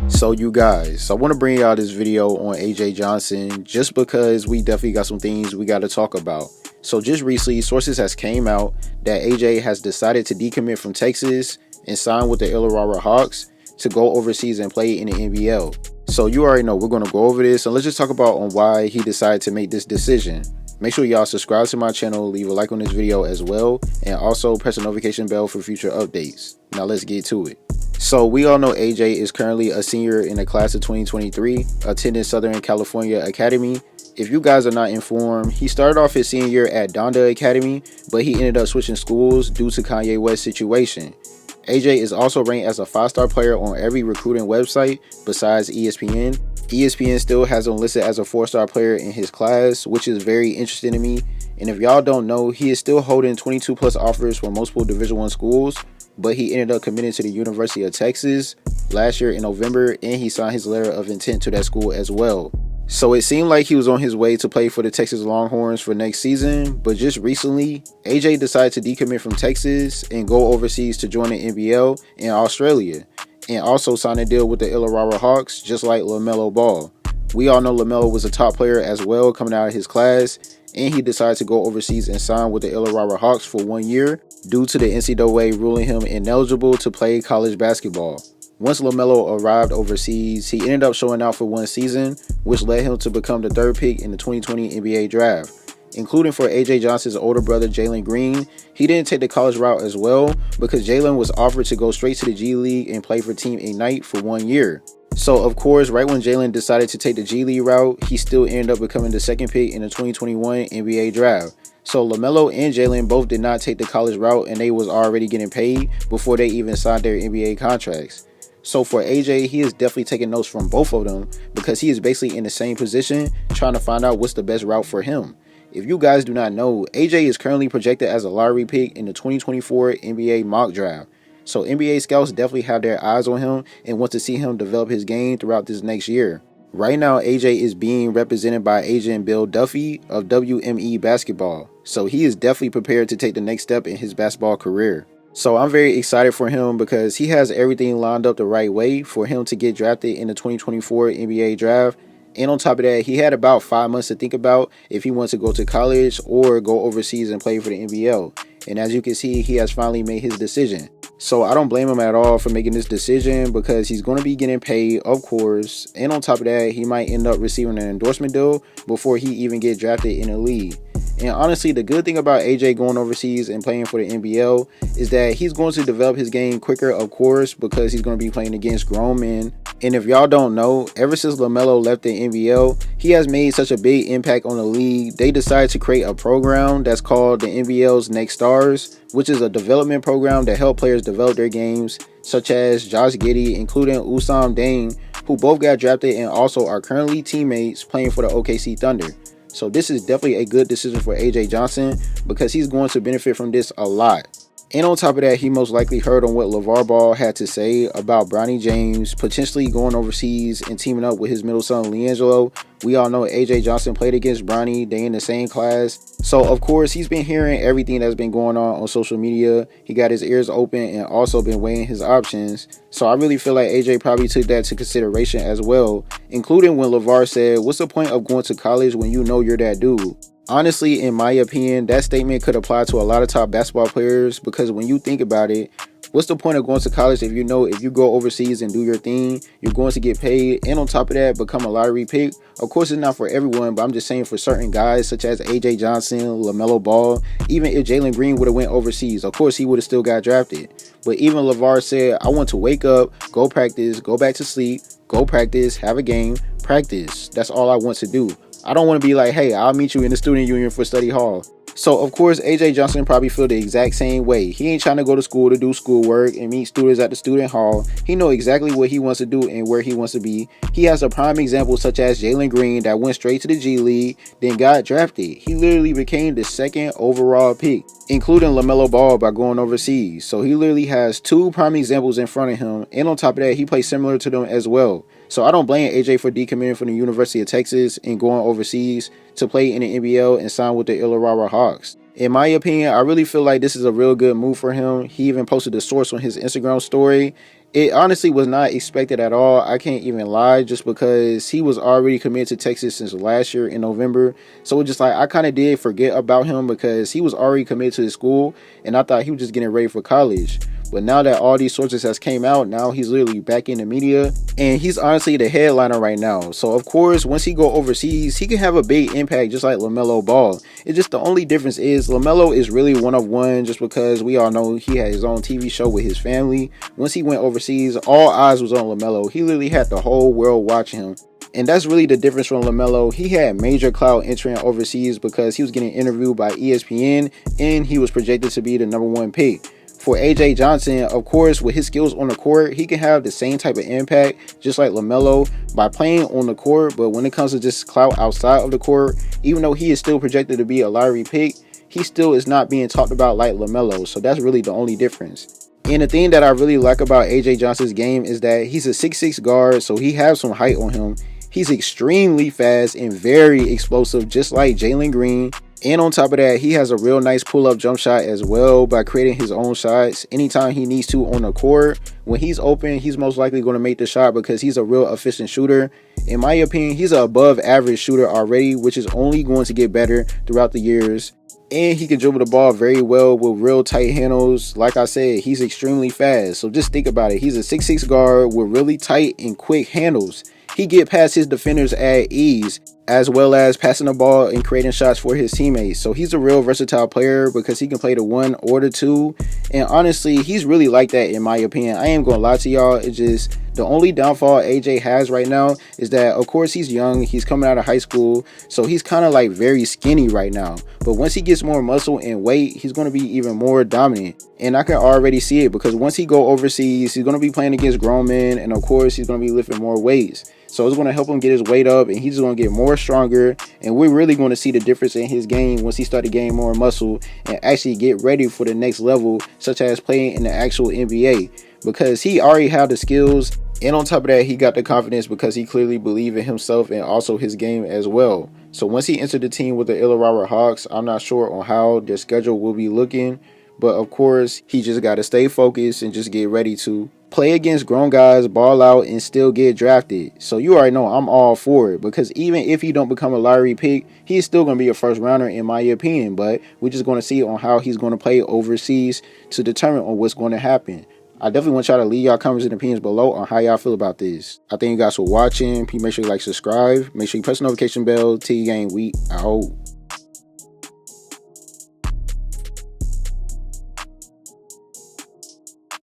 So you guys, I want to bring y'all this video on AJ Johnson just because we definitely got some things we got to talk about. So just recently, sources has came out that AJ has decided to decommit from Texas and sign with the Illawarra Hawks to go overseas and play in the NBL. So you already know we're going to go over this, and let's just talk about on why he decided to make this decision. Make sure y'all subscribe to my channel, leave a like on this video as well, and also press the notification bell for future updates. Now let's get to it. So we all know AJ is currently a senior in the class of 2023, attending Southern California Academy. If you guys are not informed, he started off his senior year at Donda Academy, but he ended up switching schools due to Kanye West's situation. AJ is also ranked as a 5-star player on every recruiting website besides ESPN. ESPN still has him listed as a 4-star player in his class, which is very interesting to me. And if y'all don't know, he is still holding 22 plus offers from multiple Division I schools, but he ended up committing to the University of Texas last year in November, and he signed his letter of intent to that school as well. So it seemed like he was on his way to play for the Texas Longhorns for next season, but just recently, AJ decided to decommit from Texas and go overseas to join the NBL in Australia, and also sign a deal with the Illawarra Hawks, just like Lamelo Ball. We all know Lamelo was a top player as well coming out of his class, and he decided to go overseas and sign with the Illawarra Hawks for 1 year due to the NCAA ruling him ineligible to play college basketball. Once Lamelo arrived overseas, he ended up showing out for 1 season, which led him to become the 3rd pick in the 2020 NBA draft. Including for AJ Johnson's older brother Jalen Green, he didn't take the college route as well because Jalen was offered to go straight to the G League and play for Team Ignite for 1 year. So of course, right when Jalen decided to take the G League route, he still ended up becoming the 2nd pick in the 2021 NBA draft. So Lamelo and Jalen both did not take the college route, and they was already getting paid before they even signed their NBA contracts. So for AJ, he is definitely taking notes from both of them because he is basically in the same position trying to find out what's the best route for him. If you guys do not know, AJ is currently projected as a lottery pick in the 2024 NBA mock draft. So NBA scouts definitely have their eyes on him and want to see him develop his game throughout this next year. Right now, AJ is being represented by agent Bill Duffy of WME Basketball. So he is definitely prepared to take the next step in his basketball career. So I'm very excited for him because he has everything lined up the right way for him to get drafted in the 2024 NBA draft. And on top of that, he had about 5 months to think about if he wants to go to college or go overseas and play for the NBL. And as you can see, he has finally made his decision. So I don't blame him at all for making this decision because he's going to be getting paid, of course. And on top of that, he might end up receiving an endorsement deal before he even get drafted in the league. And honestly, the good thing about AJ going overseas and playing for the NBL is that he's going to develop his game quicker, of course, because he's going to be playing against grown men. And if y'all don't know, ever since Lamelo left the NBL, he has made such a big impact on the league. They decided to create a program that's called the NBL's Next Stars, which is a development program that helps players develop their games, such as Josh Giddey, including Usam Dane, who both got drafted and also are currently teammates playing for the OKC Thunder. So this is definitely a good decision for AJ Johnson because he's going to benefit from this a lot. And on top of that, he most likely heard on what LeVar Ball had to say about Bronny James potentially going overseas and teaming up with his middle son, LiAngelo. We all know AJ Johnson played against Bronny. They in the same class. So, of course, he's been hearing everything that's been going on social media. He got his ears open and also been weighing his options. So I really feel like AJ probably took that into consideration as well, including when LeVar said, what's the point of going to college when you know you're that dude? Honestly, in my opinion, that statement could apply to a lot of top basketball players because when you think about it, what's the point of going to college if you know if you go overseas and do your thing, you're going to get paid, and on top of that, become a lottery pick? Of course, it's not for everyone, but I'm just saying for certain guys such as AJ Johnson, LaMelo Ball, even if Jalen Green would have went overseas, of course, he would have still got drafted. But even LeVar said, I want to wake up, go practice, go back to sleep, go practice, have a game, practice. That's all I want to do. I don't want to be like, hey, I'll meet you in the student union for study hall. So of course AJ Johnson probably feel the exact same way. He ain't trying to go to school to do schoolwork and meet students at the student hall. He know exactly what he wants to do and where he wants to be. He has a prime example such as Jalen Green that went straight to the G League, then got drafted. He literally became the second overall pick, including Lamelo Ball, by going overseas. So he literally has two prime examples in front of him, and on top of that, he plays similar to them as well. So I don't blame AJ for decommitting from the University of Texas and going overseas to play in the NBL and sign with the Illawarra Hawks. In my opinion, I really feel like this is a real good move for him. He even posted the source on his Instagram story. It honestly was not expected at all. I can't even lie, just because he was already committed to Texas since last year in November. So it's just like I kind of did forget about him because he was already committed to his school and I thought he was just getting ready for college. But now that all these sources has came out, now he's literally back in the media and he's honestly the headliner right now. So of course, once he go overseas, he can have a big impact just like LaMelo Ball. It's just the only difference is LaMelo is really one of one, just because we all know he had his own TV show with his family. Once he went overseas, all eyes was on LaMelo. He literally had the whole world watching him. And that's really the difference from LaMelo. He had major clout entering overseas because he was getting interviewed by ESPN and he was projected to be the #1 pick. For AJ Johnson, of course, with his skills on the court, he can have the same type of impact just like LaMelo by playing on the court. But when it comes to just clout outside of the court, even though he is still projected to be a lottery pick, he still is not being talked about like LaMelo. So that's really the only difference. And the thing that I really like about AJ Johnson's game is that he's a 6'6" guard, so he has some height on him. He's extremely fast and very explosive, just like Jalen Green. And on top of that, he has a real nice pull-up jump shot as well by creating his own shots anytime he needs to on the court. When he's open, he's most likely going to make the shot because he's a real efficient shooter. In my opinion, he's an above average shooter already, which is only going to get better throughout the years. And he can dribble the ball very well with real tight handles. Like I said, he's extremely fast. So just think about it. He's a 6'6" guard with really tight and quick handles. He get past his defenders at ease, as well as passing the ball and creating shots for his teammates. So he's a real versatile player because he can play the 1 or the 2. And honestly, he's really like that in my opinion. I ain't gonna lie to y'all. It's just the only downfall AJ has right now is that, of course, he's young. He's coming out of high school. So he's kind of like very skinny right now. But once he gets more muscle and weight, he's going to be even more dominant. And I can already see it because once he go overseas, he's going to be playing against grown men. And of course, he's going to be lifting more weights. So it's going to help him get his weight up and he's going to get more stronger. And we're really going to see the difference in his game once he started gaining more muscle and actually get ready for the next level, such as playing in the actual NBA. Because he already had the skills, and on top of that, he got the confidence because he clearly believed in himself and also his game as well. So once he entered the team with the Illawarra Hawks, I'm not sure on how their schedule will be looking, but of course, he just got to stay focused and just get ready to play against grown guys, ball out, and still get drafted. So you already know I'm all for it because even if he don't become a lottery pick, he's still going to be a first rounder in my opinion, but we're just going to see on how he's going to play overseas to determine on what's going to happen. I definitely want y'all to leave y'all comments and opinions below on how y'all feel about this. I thank you guys for watching. Please make sure you like, subscribe. Make sure you press the notification bell. T-Gang, we out.